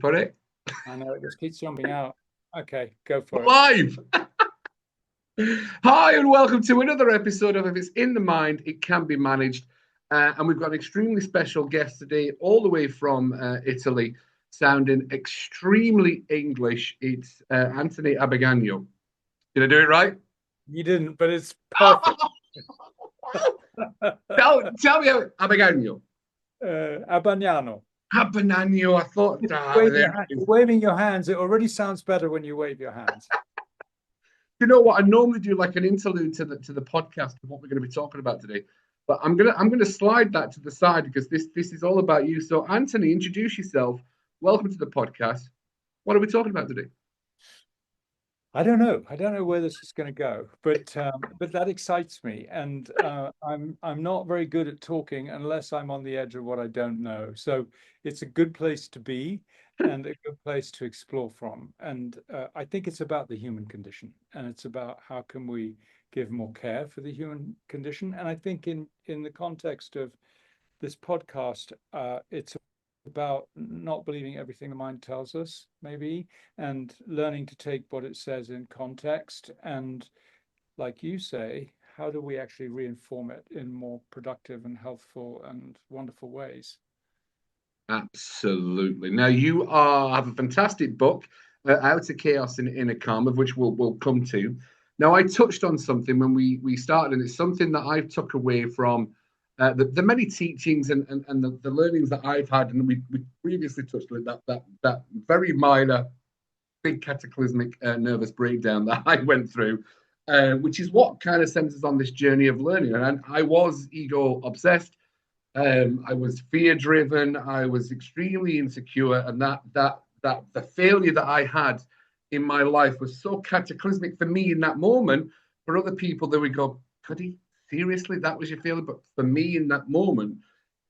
put it? I know, it just keeps jumping out. Okay, go for it. Live! Hi, and welcome to another episode of If It's in the Mind, It Can Be Managed. And we've got an extremely special guest today, all the way from Italy, sounding extremely English. It's Anthony Abbagnano. Did I do it right? You didn't, but it's perfect. tell me how Abbagnano. Abbagnano. Abbagnano, I thought. You're waving your hands. It already sounds better when you wave your hands. You know what? I normally do like an interlude to the podcast of what we're going to be talking about today, but I'm gonna slide that to the side because this is all about you. So, Anthony, introduce yourself. Welcome to the podcast. What are we talking about today? I don't know where this is going to go, but that excites me, and I'm not very good at talking unless I'm on the edge of what I don't know. So it's a good place to be, and a good place to explore from. And I think it's about the human condition, and it's about how can we give more care for the human condition. And I think in the context of this podcast, it's about not believing everything the mind tells us, maybe, and learning to take what it says in context. And like you say, how do we actually reinform it in more productive and healthful and wonderful ways? Absolutely. Now, you have a fantastic book, Out of Chaos and Inner Calm, of which we'll come to. Now, I touched on something when we started, and it's something that I've took away from the many teachings and the learnings that I've had, and we previously touched on that very minor, big cataclysmic nervous breakdown that I went through, which is what kind of sends us on this journey of learning. And I was ego obsessed. I was fear driven. I was extremely insecure, and that the failure that I had in my life was so cataclysmic for me in that moment. For other people, they would go, "Could he? Seriously, that was your feeling?" But for me in that moment,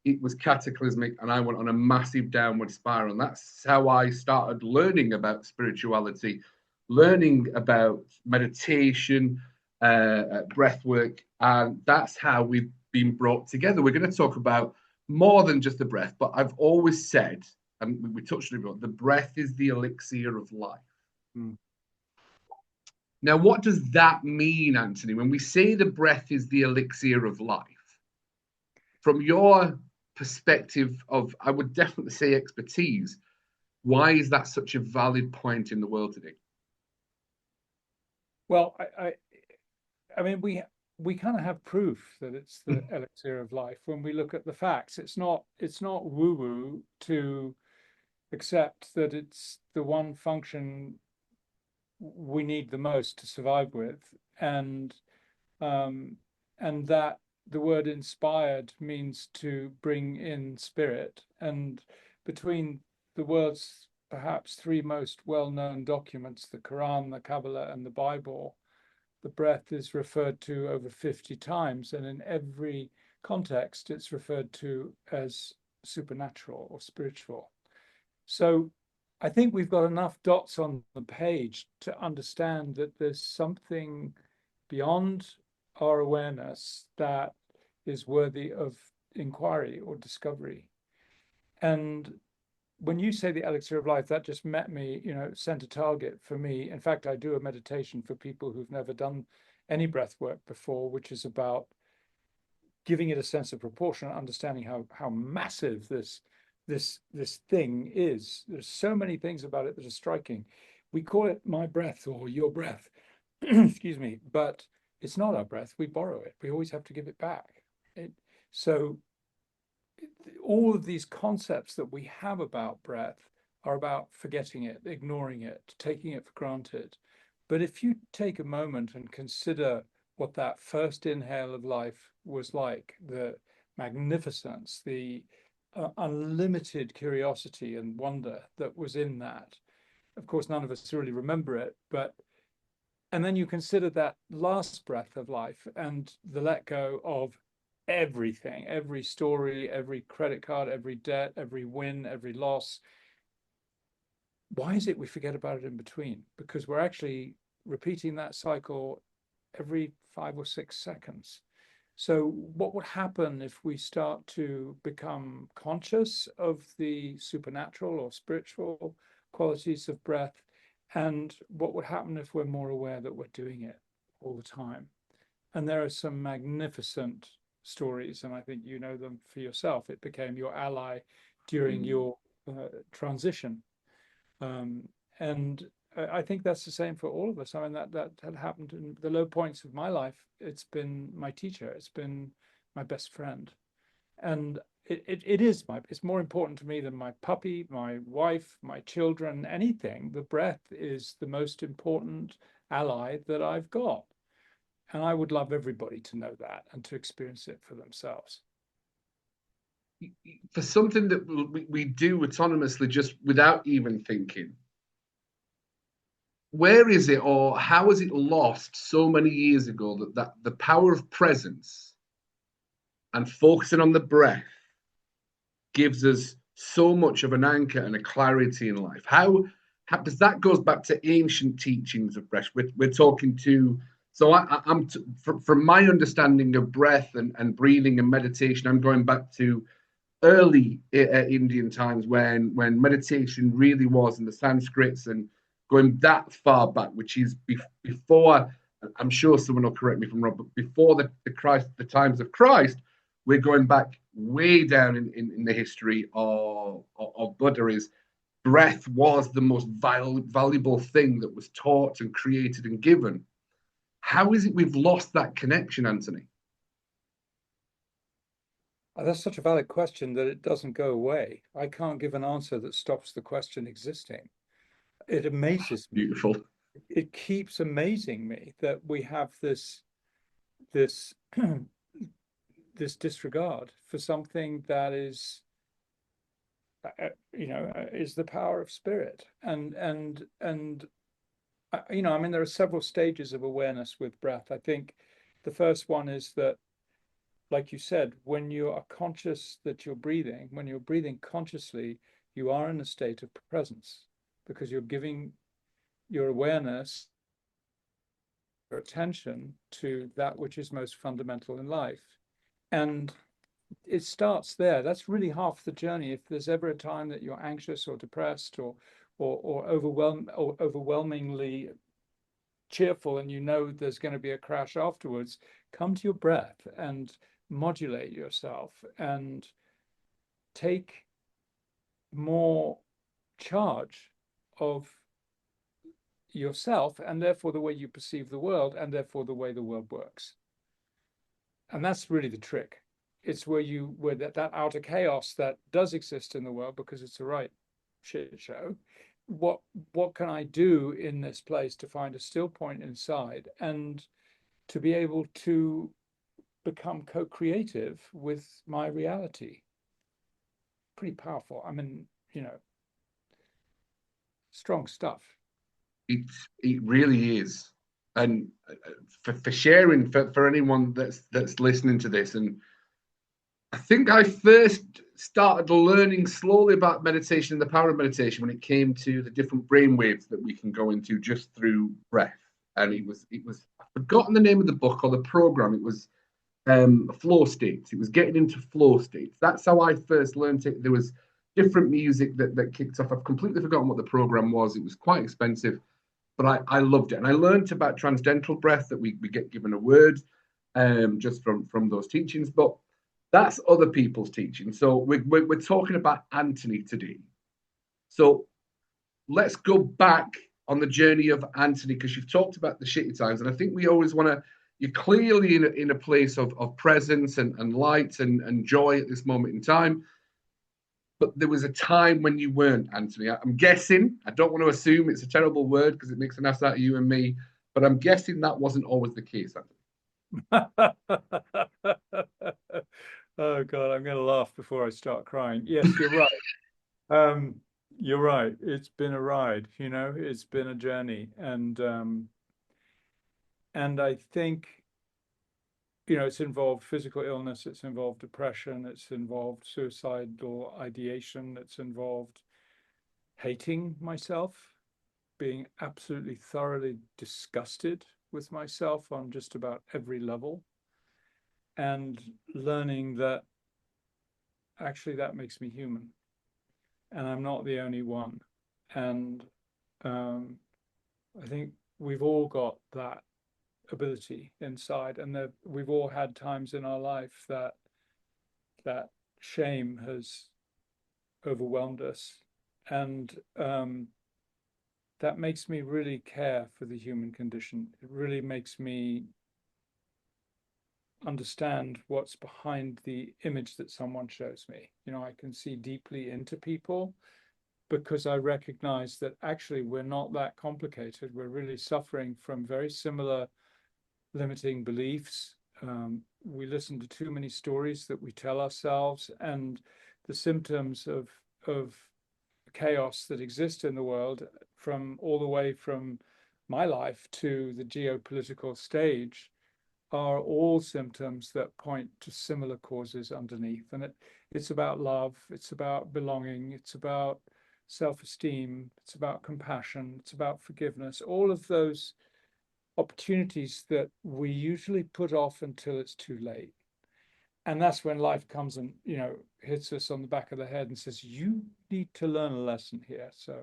it was cataclysmic, and I went on a massive downward spiral. And that's how I started learning about spirituality, learning about meditation, breath work, and that's how we've been brought together. We're going to talk about more than just the breath, but I've always said, and we touched on it, the breath is the elixir of life. Mm. Now, what does that mean, Anthony, when we say the breath is the elixir of life? From your perspective of, I would definitely say, expertise, why is that such a valid point in the world today? Well, I mean, we kind of have proof that it's the elixir of life when we look at the facts. It's not woo-woo to accept that it's the one function we need the most to survive with, and that the word inspired means to bring in spirit. And between the world's perhaps three most well-known documents, the Quran, the Kabbalah, and the Bible, the breath is referred to over 50 times, and in every context it's referred to as supernatural or spiritual. So I think we've got enough dots on the page to understand that there's something beyond our awareness that is worthy of inquiry or discovery. And when you say the elixir of life, that just met me, sent a target for me. In fact, I do a meditation for people who've never done any breath work before, which is about giving it a sense of proportion, understanding how massive this thing is. There's so many things about it that are striking. We call it my breath or your breath, excuse me, but it's not our breath. We borrow it. We always have to give it back. So all of these concepts that we have about breath are about forgetting it, ignoring it, taking it for granted. But if you take a moment and consider what that first inhale of life was like, the magnificence, the unlimited curiosity and wonder that was in that. Of course, none of us really remember it, and then you consider that last breath of life and the let go of everything, every story, every credit card, every debt, every win, every loss. Why is it we forget about it in between? Because we're actually repeating that cycle every 5 or 6 seconds. So what would happen if we start to become conscious of the supernatural or spiritual qualities of breath? And what would happen if we're more aware that we're doing it all the time? And there are some magnificent stories, and I think you know them for yourself. It became your ally during your transition. And I think that's the same for all of us. I mean, that had happened in the low points of my life. It's been my teacher. It's been my best friend. And it's more important to me than my puppy, my wife, my children, anything. The breath is the most important ally that I've got. And I would love everybody to know that and to experience it for themselves. For something that we do autonomously, just without even thinking, where is it, or how was it lost so many years ago, that the power of presence and focusing on the breath gives us so much of an anchor and a clarity in life? How does that goes back to ancient teachings of breath? We're talking to, so from my understanding of breath and breathing and meditation, I'm going back to early Indian times when meditation really was in the Sanskrits, and going that far back, which is before, I'm sure someone will correct me if I'm wrong, but before the times of Christ, we're going back way down in the history of Buddha. Is breath was the most valuable thing that was taught and created and given. How is it we've lost that connection, Anthony? That's such a valid question that it doesn't go away. I can't give an answer that stops the question existing. It amazes me. Beautiful. It keeps amazing me that we have this this disregard for something that is is the power of spirit. And I mean, there are several stages of awareness with breath. I think the first one is that, like you said, when you are conscious that you're breathing, when you're breathing consciously, you are in a state of presence, because you're giving your awareness, your attention to that which is most fundamental in life. And it starts there. That's really half the journey. If there's ever a time that you're anxious or depressed or overwhelmingly cheerful, and you know there's going to be a crash afterwards, come to your breath and modulate yourself and take more charge of yourself, and therefore the way you perceive the world, and therefore the way the world works. And that's really the trick. It's where that outer chaos that does exist in the world, because it's a right shit show. What can I do in this place to find a still point inside, and to be able to become co-creative with my reality? Pretty powerful. I mean, strong stuff. It really is. And for sharing, for anyone that's listening to this, and I think I first started learning slowly about meditation and the power of meditation when it came to the different brain waves that we can go into just through breath. And it was I've forgotten the name of the book or the program. It was flow states. It was getting into flow states. That's how I first learned it. There was different music that kicked off. I've completely forgotten what the program was. It was quite expensive, but I loved it. And I learned about transcendental breath, that we get given a word just from those teachings. But that's other people's teaching. So we're talking about Anthony today. So let's go back on the journey of Anthony, because you've talked about the shitty times. And I think we always want to, you're clearly in a place of presence and light and joy at this moment in time. But there was a time when you weren't, Anthony. I'm guessing, I don't want to assume, it's a terrible word because it makes an ass out of you and me, but I'm guessing that wasn't always the case, Anthony. Oh God, I'm going to laugh before I start crying. Yes, you're right. You're right. It's been a ride, it's been a journey. And I think, it's involved physical illness, it's involved depression, it's involved suicidal ideation, it's involved hating myself, being absolutely thoroughly disgusted with myself on just about every level. and learning that actually that makes me human, and I'm not the only one. And I think we've all got that ability inside, and that we've all had times in our life that shame has overwhelmed us, and that makes me really care for the human condition. It really makes me understand what's behind the image that someone shows me. I can see deeply into people because I recognize that actually we're not that complicated. We're really suffering from very similar limiting beliefs. We listen to too many stories that we tell ourselves, and the symptoms of chaos that exist in the world, from all the way from my life to the geopolitical stage, are all symptoms that point to similar causes underneath. And it's about love, it's about belonging, it's about self-esteem, it's about compassion, it's about forgiveness, all of those opportunities that we usually put off until it's too late. And that's when life comes and, hits us on the back of the head and says, you need to learn a lesson here. So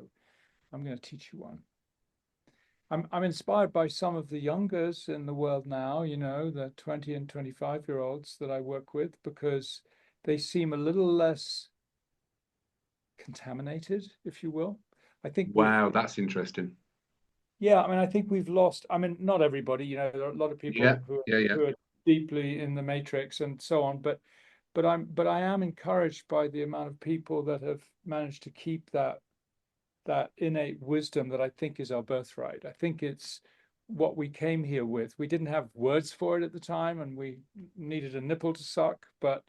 I'm going to teach you one. I'm inspired by some of the youngers in the world now, the 20 and 25-year-olds that I work with, because they seem a little less contaminated, if you will. I think Wow, that's interesting. Yeah, I think we've lost. Not everybody, there are a lot of people Yeah, who yeah. are deeply in the matrix and so on, but I am encouraged by the amount of people that have managed to keep that innate wisdom that I think is our birthright. I think it's what we came here with. We didn't have words for it at the time, and we needed a nipple to suck, but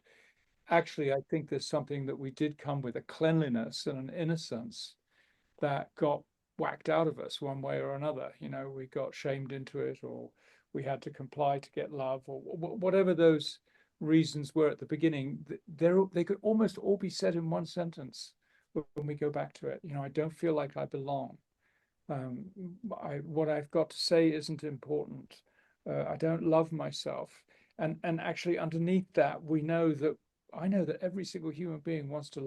actually I think there's something that we did come with, a cleanliness and an innocence that got whacked out of us one way or another. We got shamed into it, or we had to comply to get love, or whatever those reasons were at the beginning. They could almost all be said in one sentence when we go back to it. I don't feel like I belong. What I've got to say isn't important. I don't love myself. And actually underneath that, I know that every single human being wants to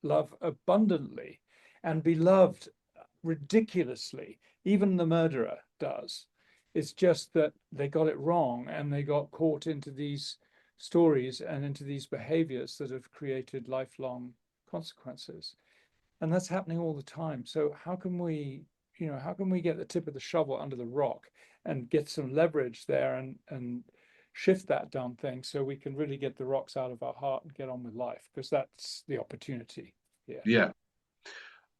love abundantly and be loved ridiculously. Even the murderer does. It's just that they got it wrong, and they got caught into these stories and into these behaviors that have created lifelong consequences. And that's happening all the time. So how can we get the tip of the shovel under the rock and get some leverage there, and shift that damn thing so we can really get the rocks out of our heart and get on with life? Because that's the opportunity. Yeah.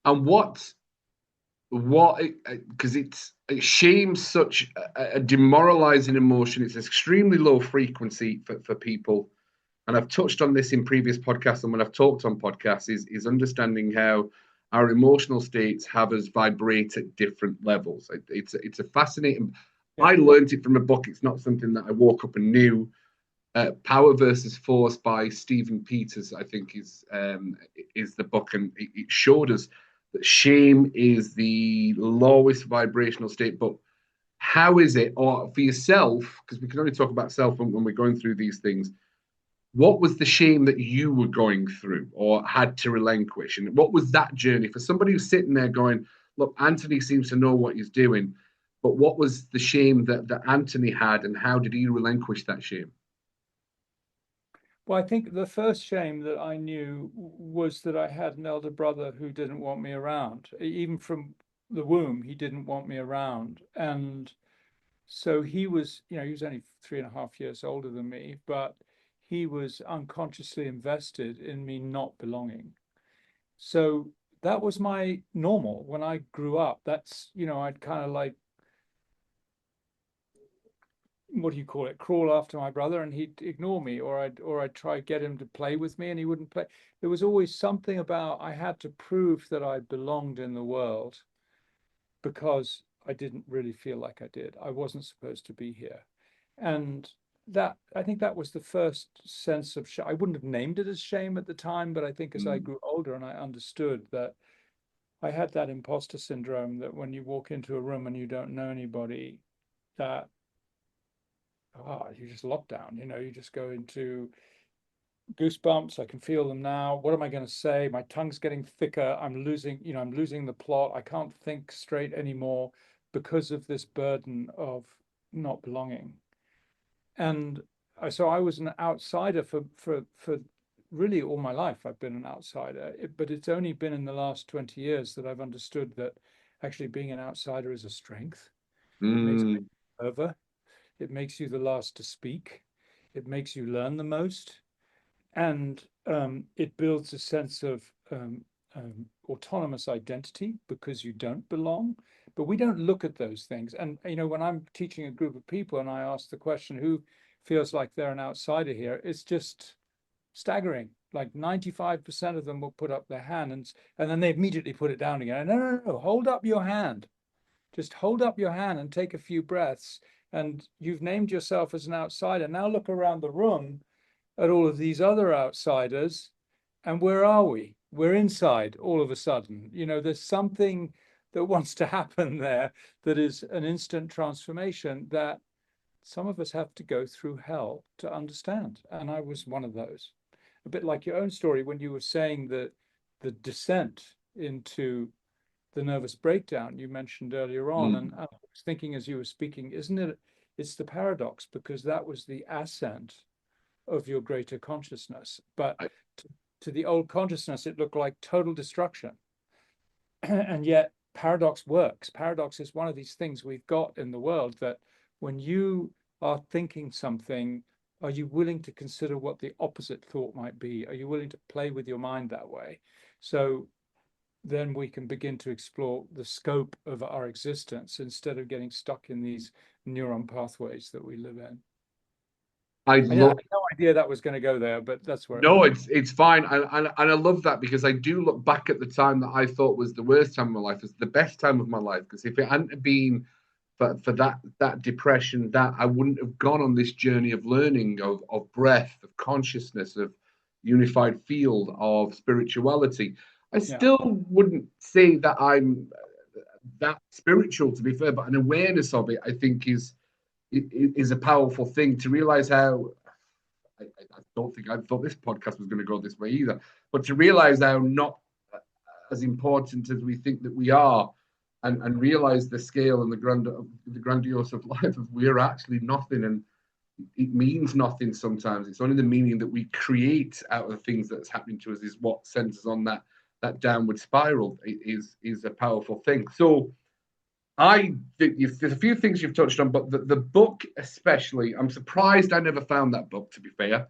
And because it's shame's such a demoralizing emotion. It's extremely low frequency for people. And I've touched on this in previous podcasts, and when I've talked on podcasts, is understanding how our emotional states have us vibrate at different levels. It's a fascinating. Yeah. I learned it from a book. It's not something that I woke up and knew. Power versus Force by Stephen Peters, I think, is the book, and it showed us that shame is the lowest vibrational state. But how is it, or for yourself, because we can only talk about self when we're going through these things, what was the shame that you were going through or had to relinquish? And what was that journey for somebody who's sitting there going, look, Anthony seems to know what he's doing, but what was the shame that Anthony had, and how did he relinquish that shame? Well, I think the first shame that I knew was that I had an elder brother who didn't want me around. Even from the womb, he didn't want me around. And so he was only 3.5 years older than me, but he was unconsciously invested in me not belonging. So that was my normal when I grew up. That's, I'd kind of like, what do you call it, crawl after my brother, and he'd ignore me, or I'd try to get him to play with me and he wouldn't play. There was always something about I had to prove that I belonged in the world, because I didn't really feel like I did. I wasn't supposed to be here. And that, I think that was the first sense of shame. I wouldn't have named it as shame at the time, but I think as I grew older and I understood that I had that imposter syndrome, that when you walk into a room and you don't know anybody, that you just lock down, you just go into goosebumps. I can feel them now. What am I going to say? My tongue's getting thicker. I'm losing the plot. I can't think straight anymore because of this burden of not belonging. And so I was an outsider for really all my life. I've been an outsider, but it's only been in the last 20 years that I've understood that actually being an outsider is a strength. It makes me over. It makes you the last to speak. It makes you learn the most. And it builds a sense of autonomous identity because you don't belong. But we don't look at those things. And, when I'm teaching a group of people and I ask the question, who feels like they're an outsider here, it's just staggering. Like 95% of them will put up their hand and then they immediately put it down again. No, hold up your hand. Just hold up your hand and take a few breaths. And you've named yourself as an outsider. Now look around the room at all of these other outsiders, and where are we? We're inside all of a sudden. There's something that wants to happen there that is an instant transformation that some of us have to go through hell to understand. And I was one of those. A bit like your own story when you were saying that the descent into the nervous breakdown you mentioned earlier on. And I was thinking as you were speaking, it's the paradox, because that was the ascent of your greater consciousness. But to the old consciousness, it looked like total destruction. And yet paradox works. Paradox is one of these things we've got in the world that when you are thinking something, are you willing to consider what the opposite thought might be? Are you willing to play with your mind that way? So then we can begin to explore the scope of our existence instead of getting stuck in these neuron pathways that we live in. I had no idea that was going to go there, but that's where. No, it's fine, and I love that, because I do look back at the time that I thought was the worst time of my life as the best time of my life. Because if it hadn't been for that depression, that I wouldn't have gone on this journey of learning, of breath, of consciousness, of unified field, of spirituality. I still wouldn't say that I'm that spiritual, to be fair, but an awareness of it, I think, is a powerful thing to realize how. I don't think I thought this podcast was going to go this way either, but to realize how not as important as we think that we are, and realize the scale and the grandiose of life, of we're actually nothing, and it means nothing sometimes. It's only the meaning that we create out of the things that's happening to us is what sends us on that downward spiral. It is a powerful thing. So I think there's a few things you've touched on, but the book especially, I'm surprised I never found that book, to be fair.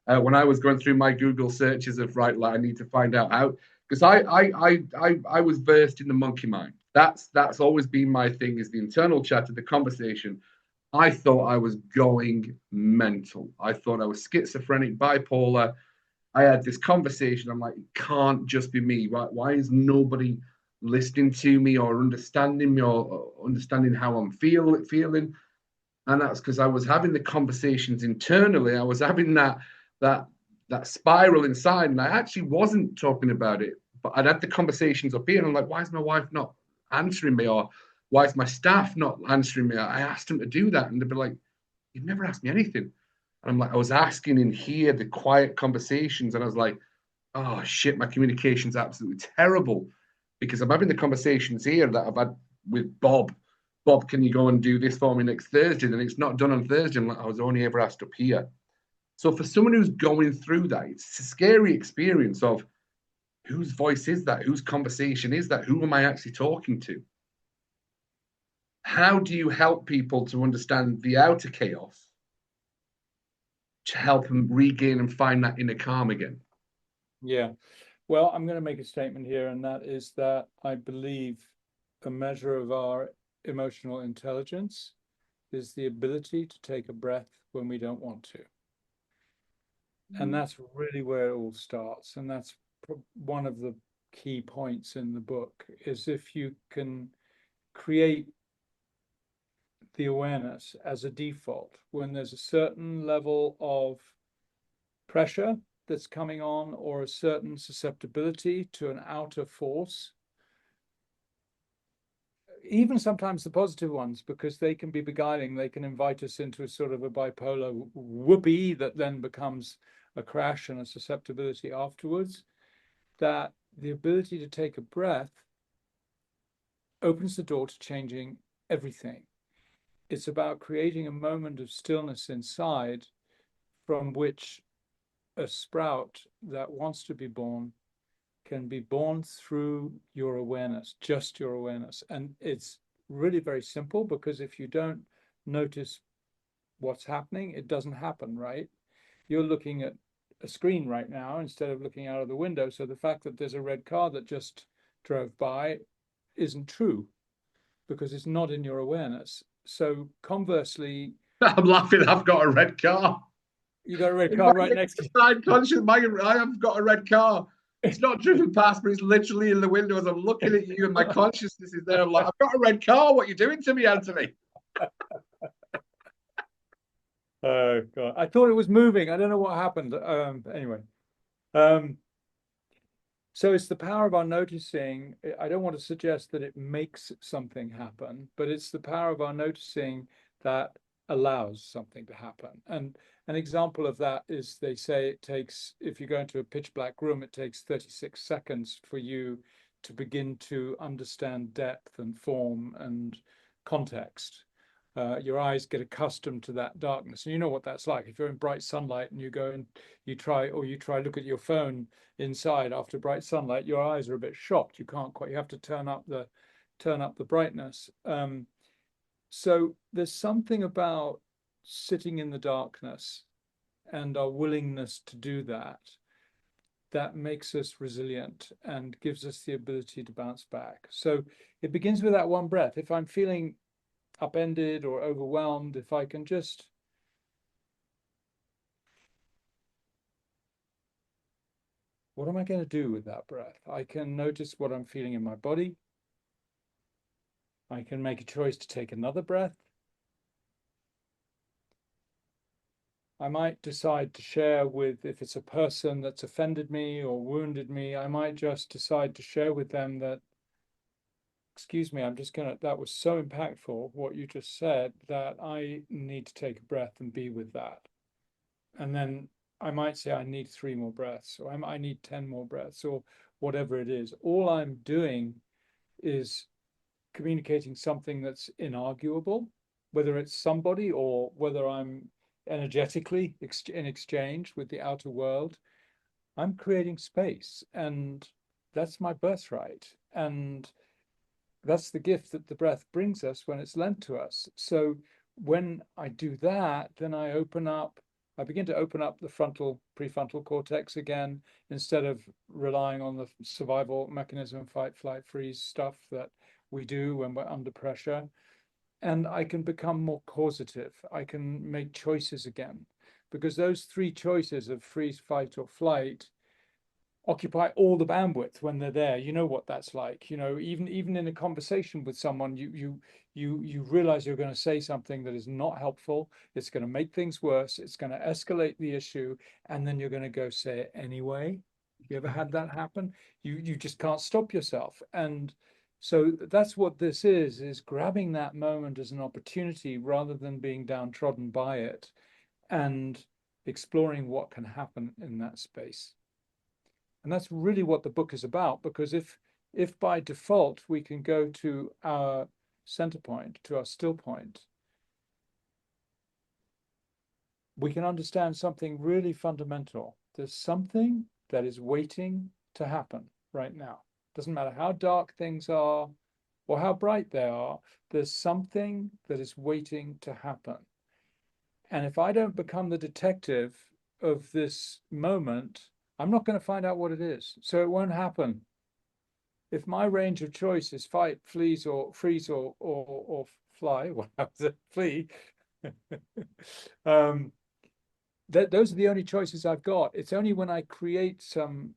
When I was going through my Google searches of I need to find out how, because I was versed in the monkey mind. That's always been my thing, is the internal chatter, the conversation. I thought I was going mental. I thought I was schizophrenic, bipolar. I had this conversation. I'm like, it can't just be me. Why is nobody listening to me or understanding me or understanding how I'm feeling? And that's because I was having the conversations internally. I was having that spiral inside, and I actually wasn't talking about it. But I'd had the conversations up here, and I'm like, why is my wife not answering me? Or why is my staff not answering me? I asked them to do that, and they'd be like, you've never asked me anything. And I'm like, I was asking in here, the quiet conversations, and I was like, oh shit, my communication's absolutely terrible, because I'm having the conversations here that I've had with Bob. Bob, can you go and do this for me next Thursday? And it's not done on Thursday. I'm like, I was only ever asked up here. So for someone who's going through that, it's a scary experience of whose voice is that? Whose conversation is that? Who am I actually talking to? How do you help people to understand the outer chaos to help them regain and find that inner calm again? Yeah. Well, I'm going to make a statement here, and that is that I believe a measure of our emotional intelligence is the ability to take a breath when we don't want to. And that's really where it all starts. And that's one of the key points in the book, is if you can create the awareness as a default when there's a certain level of pressure that's coming on, or a certain susceptibility to an outer force, even sometimes the positive ones, because they can be beguiling. They can invite us into a sort of a bipolar whoopee that then becomes a crash and a susceptibility afterwards. That the ability to take a breath opens the door to changing everything. It's about creating a moment of stillness inside from which a sprout that wants to be born can be born through your awareness, just your awareness. And it's really very simple, because if you don't notice what's happening, it doesn't happen, right? You're looking at a screen right now instead of looking out of the window. So the fact that there's a red car that just drove by isn't true, because it's not in your awareness. So conversely, I'm laughing. I've got a red car. you got a red car right next to you. I have got a red car. It's not driven past, but it's literally in the window as I'm looking at you, and my consciousness is there. I'm like, I've got a red car. What are you doing to me, Anthony? Oh God! I thought it was moving. I don't know what happened. Anyway, so it's the power of our noticing. I don't want to suggest that it makes something happen, but it's the power of our noticing that allows something to happen. And an example of that is, they say it takes, if you go into a pitch black room, it takes 36 seconds for you to begin to understand depth and form and context. Your eyes get accustomed to that darkness, and you know what that's like. If you're in bright sunlight and you go and you try look at your phone inside after bright sunlight, your eyes are a bit shocked. You can't quite. You have to turn up the brightness. So there's something about sitting in the darkness and our willingness to do that makes us resilient and gives us the ability to bounce back. So it begins with that one breath. If I'm feeling upended or overwhelmed, if I can just what am I going to do with that breath? I can notice what I'm feeling in my body. I can make a choice to take another breath. I might decide to share with, if it's a person that's offended me or wounded me, I might just decide to share with them that, excuse me, that was so impactful, what you just said, that I need to take a breath and be with that. And then I might say, I need 3 more breaths, or I need 10 more breaths, or whatever it is. All I'm doing is communicating something that's inarguable, whether it's somebody or whether I'm energetically in exchange with the outer world. I'm creating space, and that's my birthright. And that's the gift that the breath brings us when it's lent to us. So when I do that, then I begin to open up the prefrontal cortex again, instead of relying on the survival mechanism, fight, flight, freeze stuff that we do when we're under pressure. And I can become more causative. I can make choices again, because those 3 choices of freeze, fight, or flight occupy all the bandwidth when they're there. You know what that's like. Even in a conversation with someone, you realize you're going to say something that is not helpful. It's going to make things worse. It's going to escalate the issue, and then you're going to go say it anyway. You ever had that happen? You just can't stop yourself. And so that's what this is grabbing that moment as an opportunity rather than being downtrodden by it, and exploring what can happen in that space. And that's really what the book is about, because if by default we can go to our center point, to our still point, we can understand something really fundamental. There's something that is waiting to happen right now. Doesn't matter how dark things are or how bright they are, there's something that is waiting to happen. And if I don't become the detective of this moment, I'm not going to find out what it is. So it won't happen. If my range of choice is fight, freeze, or fly, well, flee, those are the only choices I've got. It's only when I create some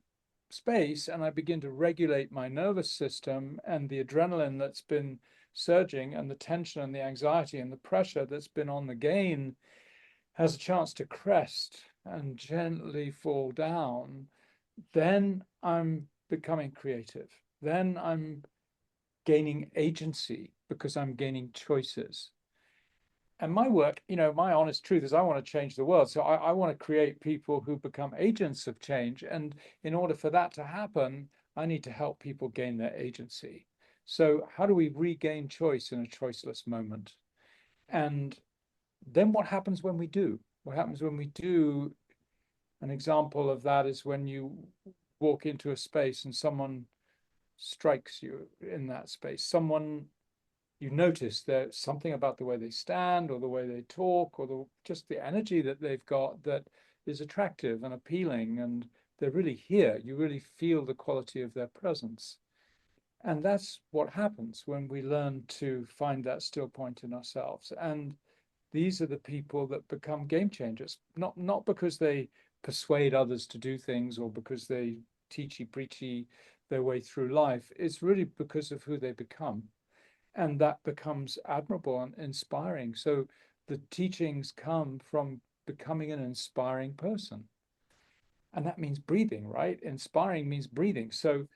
space and I begin to regulate my nervous system, and the adrenaline that's been surging, and the tension and the anxiety and the pressure that's been on the gain has a chance to crest and gently fall down, then I'm becoming creative. Then I'm gaining agency because I'm gaining choices. And my work, my honest truth is I want to change the world. So I want to create people who become agents of change. And in order for that to happen, I need to help people gain their agency. So how do we regain choice in a choiceless moment? And then what happens when we do? What happens when we do? An example of that is when you walk into a space and someone strikes you in that space. Someone you notice there's something about the way they stand or the way they talk or just the energy that they've got that is attractive and appealing, and they're really here. You really feel the quality of their presence. And that's what happens when we learn to find that still point in ourselves. And these are the people that become game changers, not because they persuade others to do things or because they teachy preachy their way through life. It's really because of who they become. And that becomes admirable and inspiring. So the teachings come from becoming an inspiring person. And that means breathing, right? Inspiring means breathing. So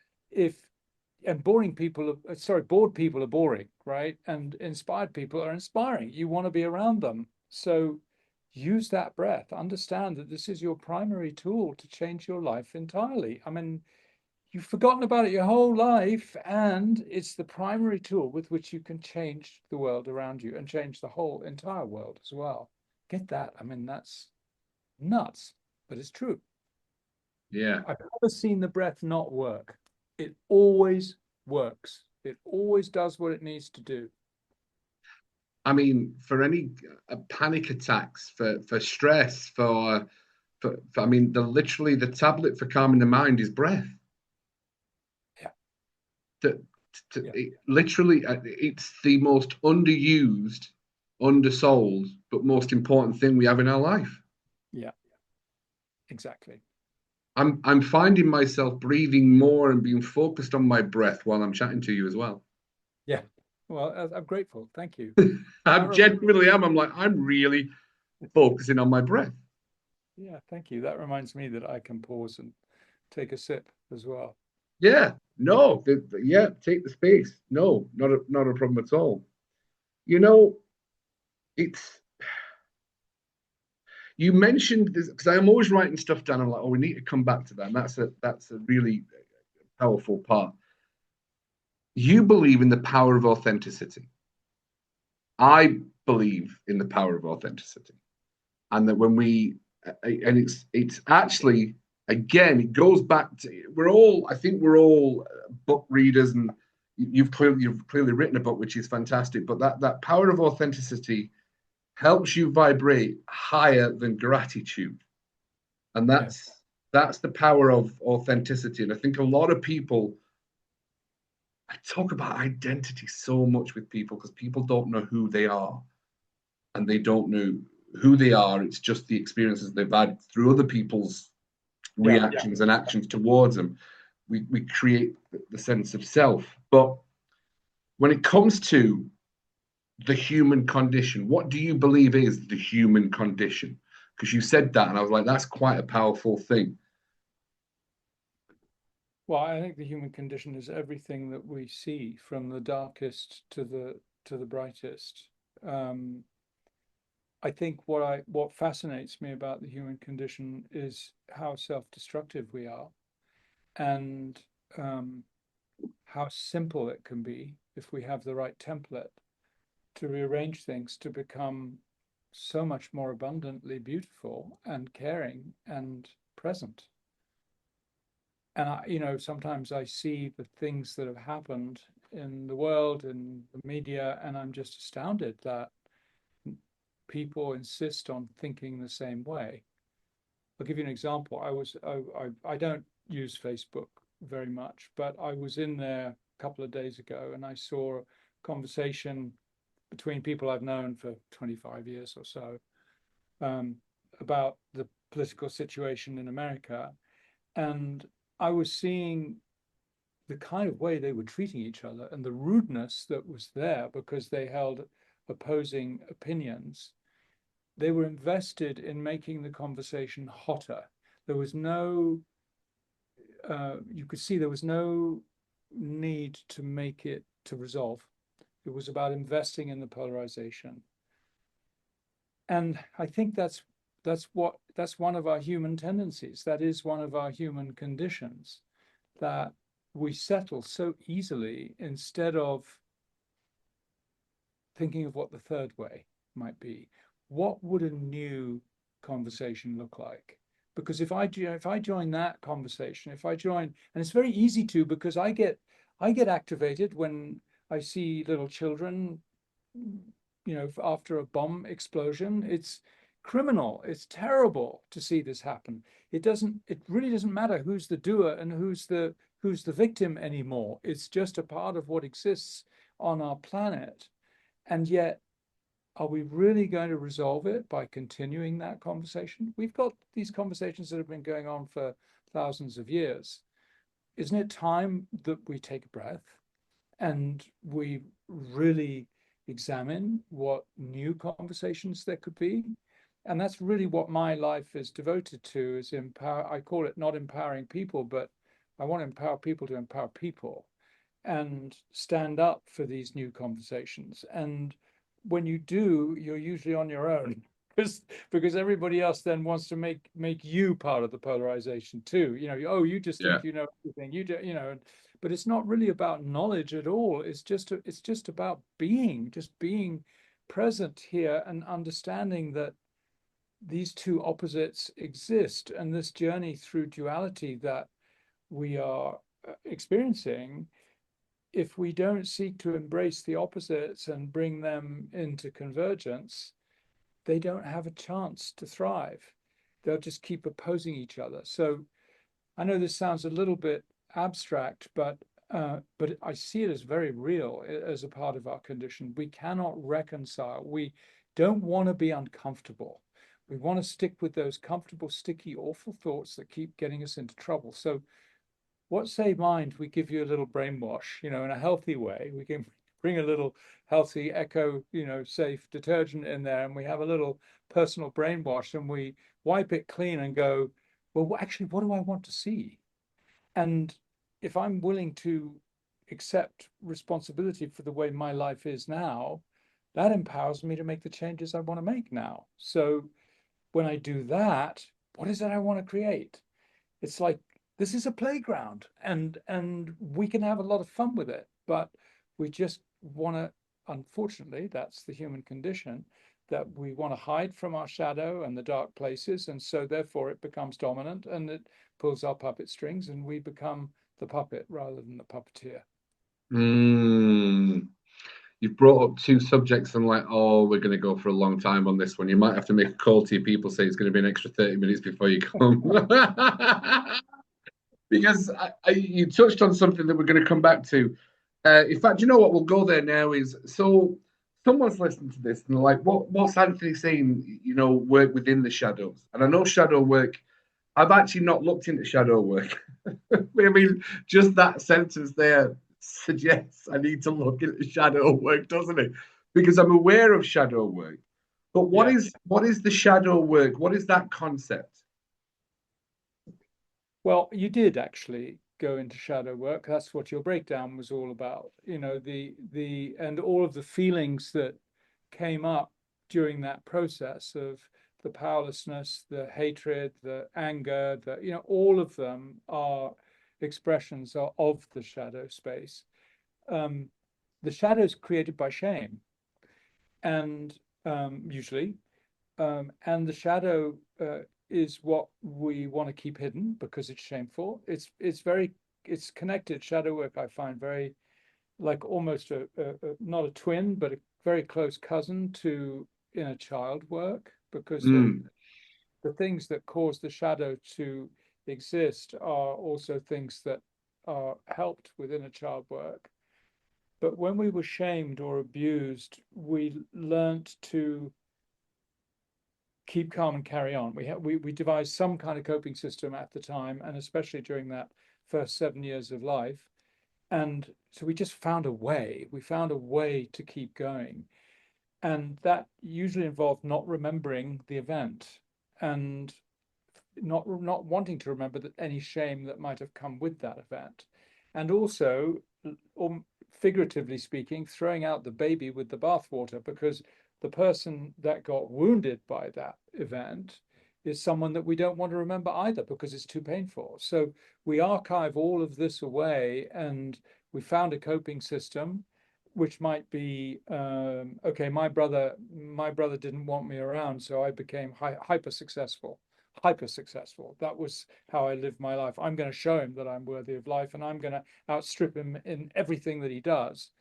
bored people are boring, right? And inspired people are inspiring. You want to be around them. So use that breath. Understand that this is your primary tool to change your life entirely. I mean, you've forgotten about it your whole life, and it's the primary tool with which you can change the world around you and change the whole entire world as well. Get that? I mean, that's nuts, but it's true. Yeah. I've never seen the breath not work. It always works. It always does what it needs to do. I mean, for any panic attacks, for stress, I mean, literally the tablet for calming the mind is breath. Yeah. To, Yeah. literally, it's the most underused, undersold, but most important thing we have in our life. Yeah. Exactly. I'm finding myself breathing more and being focused on my breath while I'm chatting to you as well. Yeah. Well, I'm grateful. Thank you. I genuinely am. I'm like, I'm really focusing on my breath. Yeah, thank you. That reminds me that I can pause and take a sip as well. Yeah, no, yeah, take the space. No, not a problem at all. You know, it's you mentioned this because I'm always writing stuff down. I'm like, oh, we need to come back to that. And that's a really powerful part. You believe in the power of authenticity. I believe in the power of authenticity, and that when and it's actually again it goes back to I think we're all book readers, and you've clearly written a book which is fantastic. But that power of authenticity helps you vibrate higher than gratitude, and Yeah. that's the power of authenticity. And I think a lot of people, I talk about identity so much with people because people don't know who they are, and they don't know who they are. It's just the experiences they've had through other people's reactions and actions towards them. We create the sense of self. But when it comes to the human condition, what do you believe is the human condition? Because you said that, and I was like, that's quite a powerful thing. Well, I think the human condition is everything that we see, from the darkest to the brightest. Um, I think what fascinates me about the human condition is how self-destructive we are, and how simple it can be if we have the right template to rearrange things to become so much more abundantly beautiful and caring and present. And sometimes I see the things that have happened in the world, in the media, and I'm just astounded that people insist on thinking the same way. I'll give you an example. I don't use Facebook very much, but I was in there a couple of days ago and I saw a conversation between people I've known for 25 years or so, um, about the political situation in America. And I was seeing the kind of way they were treating each other and the rudeness that was there because they held opposing opinions. They were invested in making the conversation hotter. There was no, you could see there was no need to make it to resolve. It was about investing in the polarization. And I think that's one of our human tendencies. That is one of our human conditions, that we settle so easily instead of thinking of what the third way might be. What would a new conversation look like? Because if I join that conversation, if I join, and it's very easy to, because I get activated when I see little children, after a bomb explosion. It's criminal. It's terrible to see this happen. It really doesn't matter who's the doer and who's the victim anymore. It's just a part of what exists on our planet. And yet, are we really going to resolve it by continuing that conversation? We've got these conversations that have been going on for thousands of years. Isn't it time that we take a breath and we really examine what new conversations there could be? And that's really what my life is devoted to, is empower. I call it not empowering people, but I want to empower people to empower people and stand up for these new conversations. And when you do, you're usually on your own, because everybody else then wants to make you part of the polarization too. You just think you know everything. You do, but it's not really about knowledge at all. It's just about being present here and understanding that these two opposites exist, and this journey through duality that we are experiencing, if we don't seek to embrace the opposites and bring them into convergence, they don't have a chance to thrive. They'll just keep opposing each other. So I know this sounds a little bit abstract, but I see it as very real, as a part of our condition. We cannot reconcile. We don't want to be uncomfortable. We want to stick with those comfortable, sticky, awful thoughts that keep getting us into trouble. So what say mind, we give you a little brainwash, in a healthy way. We can bring a little healthy eco, safe detergent in there, and we have a little personal brainwash, and we wipe it clean and go, well, actually, what do I want to see? And if I'm willing to accept responsibility for the way my life is now, that empowers me to make the changes I want to make now. So when I do that, what is it I want to create? It's like, this is a playground, and we can have a lot of fun with it, but we just want to, unfortunately, that's the human condition, that we want to hide from our shadow and the dark places, and so therefore it becomes dominant and it pulls our puppet strings, and we become the puppet rather than the puppeteer. You've brought up two subjects. I'm like, oh, we're going to go for a long time on this one. You might have to make a call to your people, say it's going to be an extra 30 minutes before you come. Because you touched on something that we're going to come back to. In fact, you know what? We'll go there now. So someone's listening to this and they're like, what's Anthony saying? Work within the shadows. And I know shadow work. I've actually not looked into shadow work. I mean, just that sentence there suggests I need to look into shadow work, doesn't it? Because I'm aware of shadow work. But what is the shadow work? What is that concept? Well, you did actually go into shadow work. That's what your breakdown was all about. And all of the feelings that came up during that process of the powerlessness, the hatred, the anger, all of them are expressions of the shadow space. The shadow is created by shame, and usually, and the shadow is what we want to keep hidden because it's shameful. It's connected. Shadow work, I find, very like almost not a twin, but a very close cousin to inner child work, because the things that cause the shadow to exist are also things that are helped with inner child work. But when we were shamed or abused, we learnt to keep calm and carry on. We devised some kind of coping system at the time, and especially during that first 7 years of life. And so we just found a way. We found a way to keep going. And that usually involved not remembering the event and not wanting to remember that any shame that might have come with that event. And also or figuratively speaking, throwing out the baby with the bathwater, because the person that got wounded by that event is someone that we don't want to remember either, because it's too painful. So we archive all of this away, and we found a coping system, which might be, okay, my brother didn't want me around, so I became hyper successful. That was how I lived my life. I'm going to show him that I'm worthy of life, and I'm going to outstrip him in everything that he does.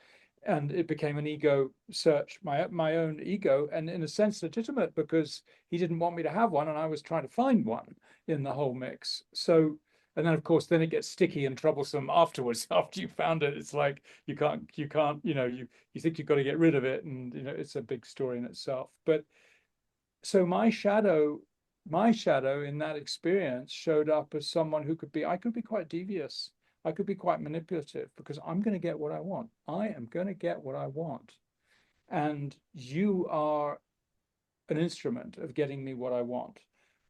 And it became an ego search, my own ego, and in a sense legitimate, because he didn't want me to have one, and I was trying to find one in the whole mix. So, and then of course, then it gets sticky and troublesome afterwards. After you found it, it's like you can't, you think you've got to get rid of it, and it's a big story in itself. But so my shadow in that experience showed up as someone who I could be quite devious. I could be quite manipulative, because I'm going to get what I want. I am going to get what I want. And you are an instrument of getting me what I want,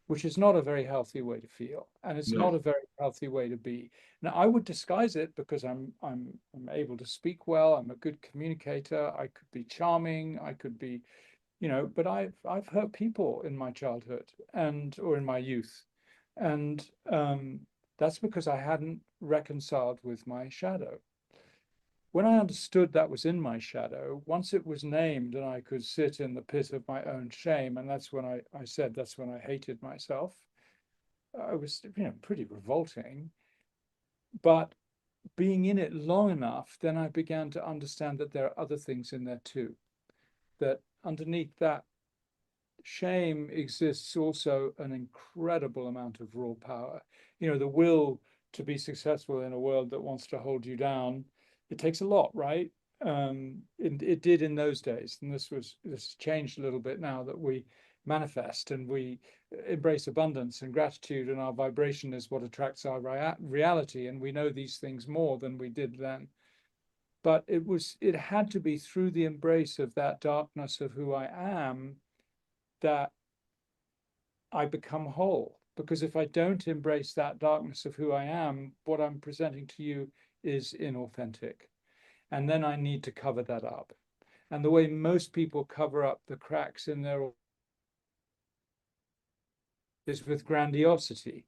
which is not a very healthy way to feel. And it's not a very healthy way to be. Now, I would disguise it, because I'm able to speak well. I'm a good communicator. I could be charming. I could be, but I've hurt people in my childhood or in my youth. And that's because I hadn't reconciled with my shadow. When I understood that was in my shadow, once it was named and I could sit in the pit of my own shame, and that's when I said that's when I hated myself. I was, pretty revolting. But being in it long enough, then I began to understand that there are other things in there too. That underneath that shame exists also an incredible amount of raw power. The will to be successful in a world that wants to hold you down, it takes a lot, right? It did in those days, and this has changed a little bit now that we manifest and we embrace abundance and gratitude, and our vibration is what attracts our reality, and we know these things more than we did then. But it had to be through the embrace of that darkness of who I am that I become whole. Because if I don't embrace that darkness of who I am, what I'm presenting to you is inauthentic. And then I need to cover that up. And the way most people cover up the cracks in their is with grandiosity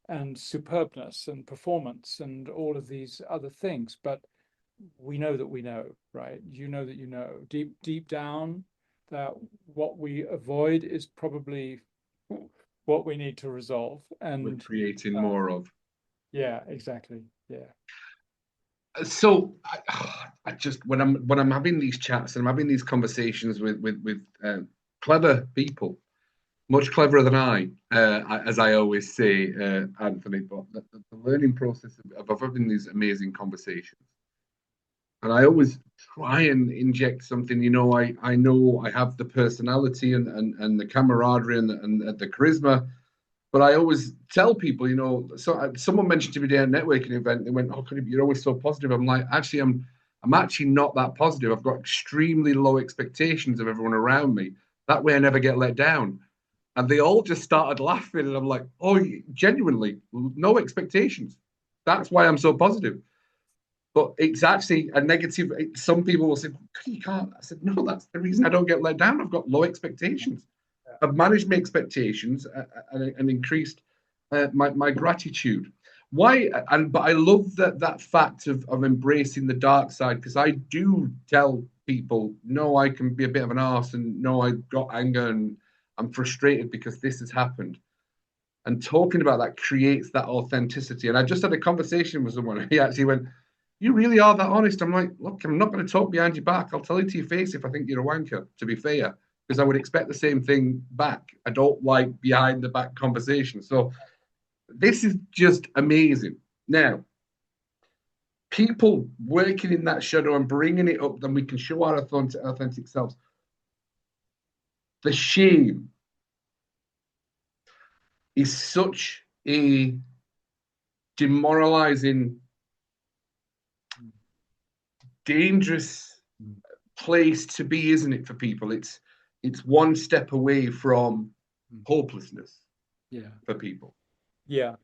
and superbness and performance and all of these other things. But we know that we know, right? You know that you know. Deep down, that what we avoid is probably what we need to resolve. And we're creating more of. Yeah, exactly. Yeah. So I just when I'm having these chats and I'm having these conversations with clever people, much cleverer than I, as I always say, Anthony. But the learning process of having these amazing conversations, and I always try and inject something. I know I have the personality and the camaraderie and the charisma. But I always tell people, so someone mentioned to me at a networking event, they went, "Oh, you're always so positive." I'm like, actually, I'm actually not that positive. I've got extremely low expectations of everyone around me. That way I never get let down. And they all just started laughing. And I'm like, oh, genuinely, no expectations. That's why I'm so positive. But it's actually a negative. Some people will say, you can't. I said, no, that's the reason I don't get let down. I've got low expectations. I've managed my expectations and increased my gratitude. Why? But I love that fact of embracing the dark side, because I do tell people, no, I can be a bit of an arse, and no, I've got anger and I'm frustrated because this has happened. And talking about that creates that authenticity. And I just had a conversation with someone. He actually went, "You really are that honest?" I'm like, "Look, I'm not going to talk behind your back. I'll tell you to your face if I think you're a wanker, to be fair, because I would expect the same thing back. I don't like behind the back conversation." So this is just amazing. Now, people working in that shadow and bringing it up, then we can show our authentic selves. The shame is such a demoralizing, dangerous place to be, isn't it, for people? It's one step away from hopelessness. Yeah. For people. Yeah,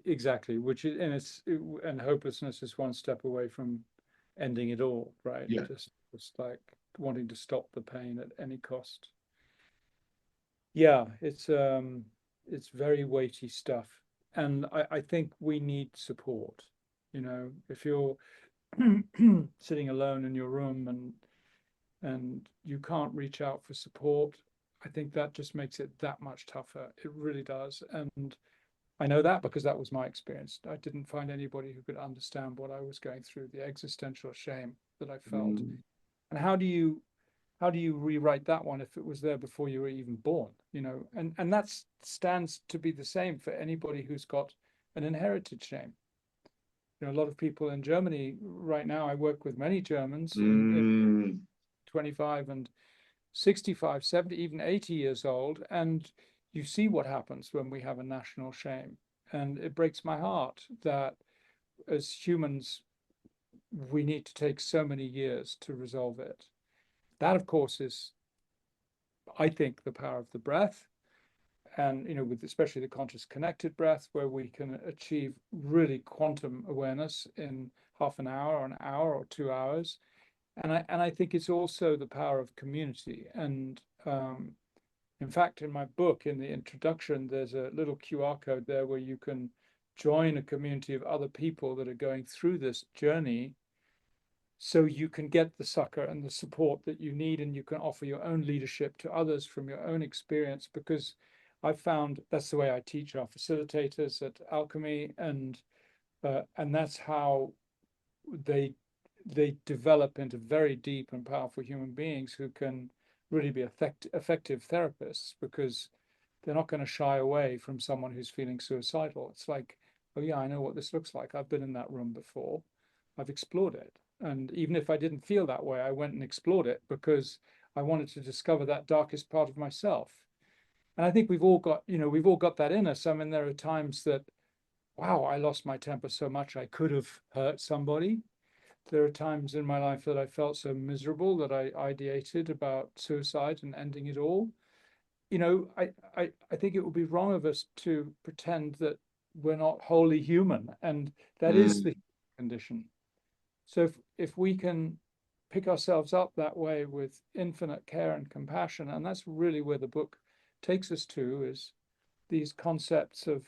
exactly. And hopelessness is one step away from ending it all, right? Yeah. Just like wanting to stop the pain at any cost. Yeah, it's very weighty stuff. And I think we need support. You know, if you're sitting alone in your room and you can't reach out for support, I think that just makes it that much tougher. It really does. And I know that because that was my experience. I didn't find anybody who could understand what I was going through, the existential shame that I felt. And how do you rewrite that one if it was there before you were even born? You know, and that stands to be the same for anybody who's got an inherited shame. You know, a lot of people in Germany right now, I work with many Germans in 25 and 65, 70, even 80 years old. And you see what happens when we have a national shame. And it breaks my heart that as humans, we need to take so many years to resolve it. That, of course, is, I think, the power of the breath. And, you know, with especially the conscious connected breath, where we can achieve really quantum awareness in half an hour or an hour or 2 hours. And I think it's also the power of community. And in fact, in my book, in the introduction, there's a little QR code there where you can join a community of other people that are going through this journey, so you can get the succor and the support that you need, and you can offer your own leadership to others from your own experience. Because I've found that's the way I teach our facilitators at Alchemy, and that's how they develop into very deep and powerful human beings who can really be effective therapists, because they're not going to shy away from someone who's feeling suicidal. It's like, oh yeah, I know what this looks like. I've been in that room before. I've explored it. And even if I didn't feel that way, I went and explored it because I wanted to discover that darkest part of myself. And I think we've all got that in us. I mean, there are times that, wow, I lost my temper so much I could have hurt somebody. There are times in my life that I felt so miserable that I ideated about suicide and ending it all. You know, I think it would be wrong of us to pretend that we're not wholly human, and that is the condition. So if we can pick ourselves up that way with infinite care and compassion, and that's really where the book takes us to, is these concepts of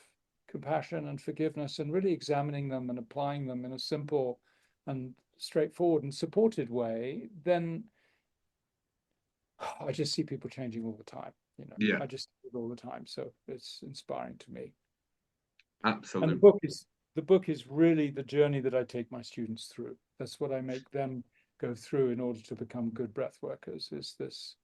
compassion and forgiveness, and really examining them and applying them in a simple and straightforward and supported way, then I just see people changing all the time. You know, Yeah, I just see it all the time. So it's inspiring to me. And absolutely. the book is really the journey that I take my students through. That's what I make them go through in order to become good breath workers, is this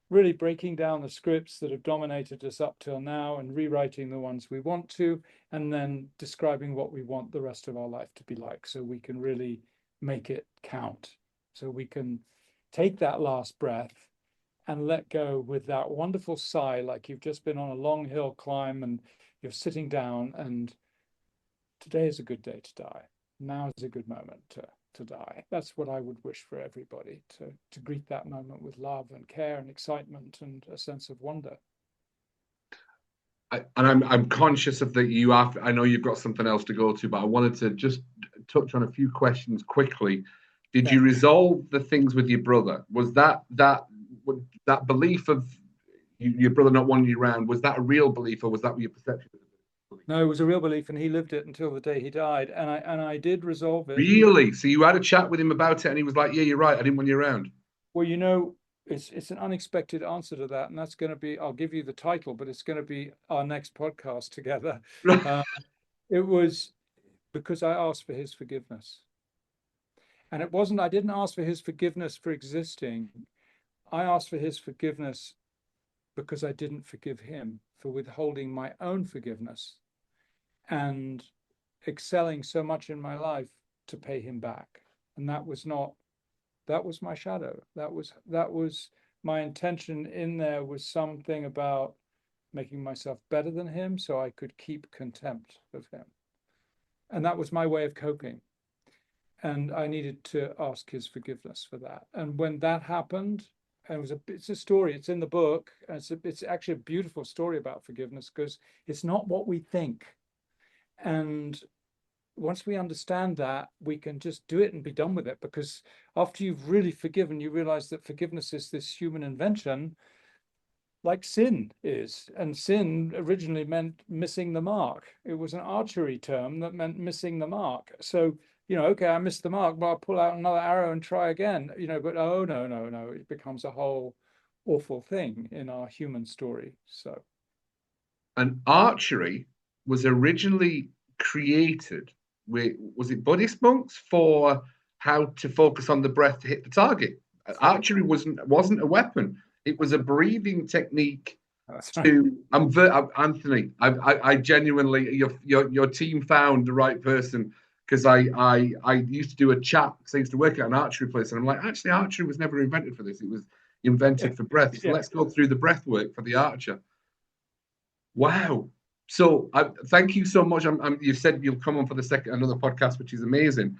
really breaking down the scripts that have dominated us up till now and rewriting the ones we want to, and then describing what we want the rest of our life to be like, so we can really make it count. So we can take that last breath and let go with that wonderful sigh, like you've just been on a long hill climb and you're sitting down, and today is a good day to die. Now is a good moment to die. That's what I would wish for everybody, to greet that moment with love and care and excitement and a sense of wonder. I'm conscious of that you have. I know you've got something else to go to, but I wanted to just touch on a few questions quickly. Did you resolve the things with your brother? Was that belief of your brother not wanting you around, was that a real belief, or was that your perception of it? No, it was a real belief, and he lived it until the day he died. And I did resolve it. Really? So you had a chat with him about it, and he was like, "Yeah, you're right. I didn't want you around." Well, you know, it's an unexpected answer to that, and that's going to be, I'll give you the title, but it's going to be our next podcast together. It was because I asked for his forgiveness. And it wasn't, I didn't ask for his forgiveness for existing. I asked for his forgiveness because I didn't forgive him for withholding my own forgiveness and excelling so much in my life to pay him back. And that was my shadow. That was my intention in there, was something about making myself better than him so I could keep contempt of him. And that was my way of coping. And I needed to ask his forgiveness for that. And when that happened, and it's a story, it's in the book. It's actually a beautiful story about forgiveness, because it's not what we think. And once we understand that, we can just do it and be done with it. Because after you've really forgiven, you realize that forgiveness is this human invention, like sin is. And sin originally meant missing the mark. It was an archery term that meant missing the mark. So, okay, I missed the mark, but I'll pull out another arrow and try again, but oh, no, no, no. It becomes a whole awful thing in our human story. So. And archery was originally created with, was it Buddhist monks, for how to focus on the breath to hit the target. Archery wasn't a weapon. It was a breathing technique. That's to Anthony. I genuinely, your team found the right person, because I used to do a chat because I used to work at an archery place, and I'm like, actually, archery was never invented for this. It was invented for breath. So Yeah. let's go through the breath work for the archer. Wow. So thank you so much. You said you'll come on for another podcast, which is amazing.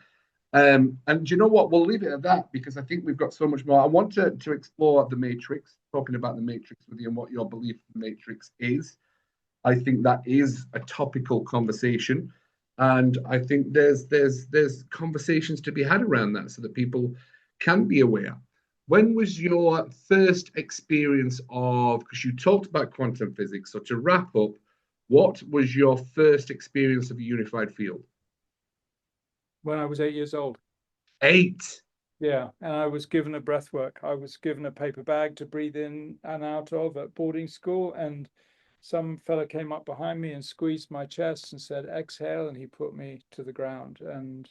And do you know what? We'll leave it at that, because I think we've got so much more. I want to explore the Matrix, talking about the Matrix with you and what your belief in the Matrix is. I think that is a topical conversation, and I think there's conversations to be had around that so that people can be aware. When was your first experience of, because you talked about quantum physics, so to wrap up, what was your first experience of a unified field? When I was 8 years old. 8. Yeah, and I was given a breathwork. I was given a paper bag to breathe in and out of at boarding school, and some fella came up behind me and squeezed my chest and said, exhale, and he put me to the ground. And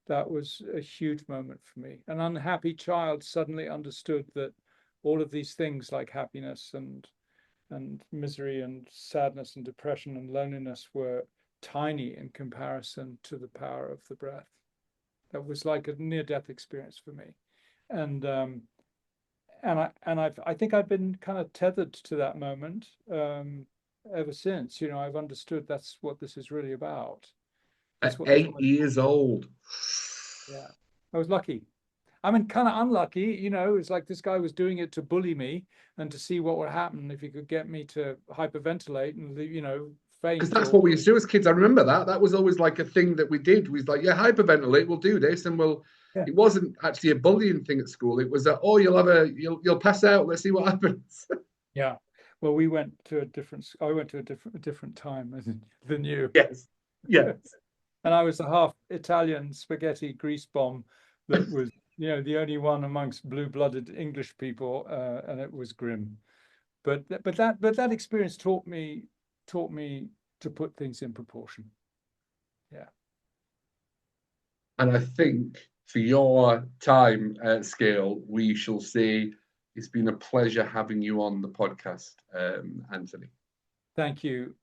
that was a huge moment for me. An unhappy child suddenly understood that all of these things like happiness and misery and sadness and depression and loneliness were tiny in comparison to the power of the breath. That was like a near-death experience for me. And I think I've been kind of tethered to that moment ever since. I've understood that's what this is really about. At 8 years old. Yeah, I was lucky. I mean, kind of unlucky, it's like this guy was doing it to bully me and to see what would happen if he could get me to hyperventilate and, faint. Because that's what we used to do as kids. I remember that. That was always like a thing that we did. We was like, yeah, hyperventilate, we'll do this. And Yeah. It wasn't actually a bullying thing at school. It was that, oh, you'll pass out. Let's see what happens. Yeah. Well, I went to a different time than you. Yes. Yes. And I was a half Italian spaghetti grease bomb that was, the only one amongst blue-blooded English people, and it was grim. But that experience taught me to put things in proportion. Yeah. And I think for your time scale, we shall say it's been a pleasure having you on the podcast, Anthony. Thank you.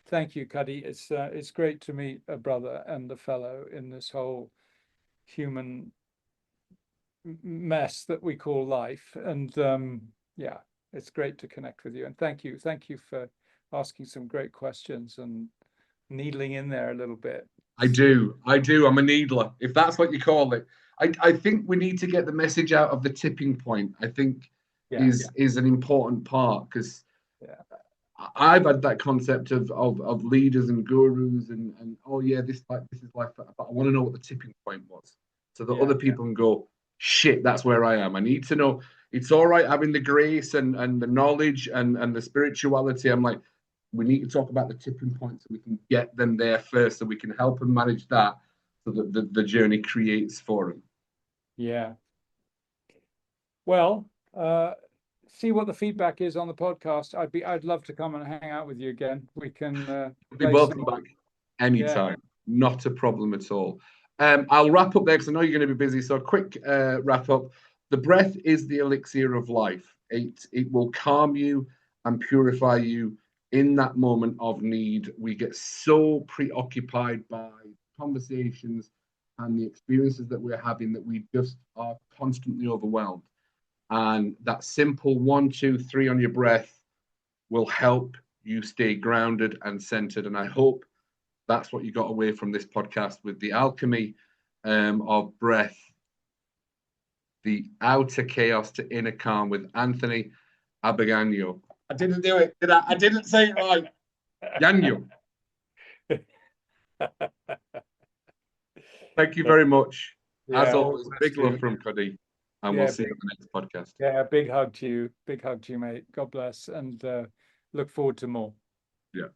Thank you, Cuddy. It's great to meet a brother and a fellow in this whole human mess that we call life. And yeah, it's great to connect with you. And thank you for asking some great questions and needling in there a little bit. I do. I'm a needler, if that's what you call it. I think we need to get the message out of the tipping point. I think is an important part, because I've had that concept of leaders and gurus and oh yeah, this is life, but I want to know what the tipping point was, so that other people can go, shit, that's where I am. I need to know. It's all right having the grace and the knowledge and the spirituality. I'm like, we need to talk about the tipping point so we can get them there first, so we can help them manage that, so that the journey creates for them. Yeah. Well, see what the feedback is on the podcast. I'd love to come and hang out with you again. We can be welcome back anytime. Yeah. Not a problem at all. I'll wrap up there because I know you're going to be busy. So a quick wrap up. The breath is the elixir of life. It will calm you and purify you in that moment of need. We get so preoccupied by conversations and the experiences that we're having that we just are constantly overwhelmed. And that simple 1, 2, 3 on your breath will help you stay grounded and centered. And I hope that's what you got away from this podcast, with the alchemy of breath, the outer chaos to inner calm, with Anthony Abbagnano. I didn't do it, did I? I didn't say it right. Ganyo. Thank you very much. As Yeah, all always, the best big to love you. from Cuddy, and we'll Yeah, see you on the next podcast. yeah, big hug to you. Big hug to you, mate. God bless, and look forward to more. Yeah.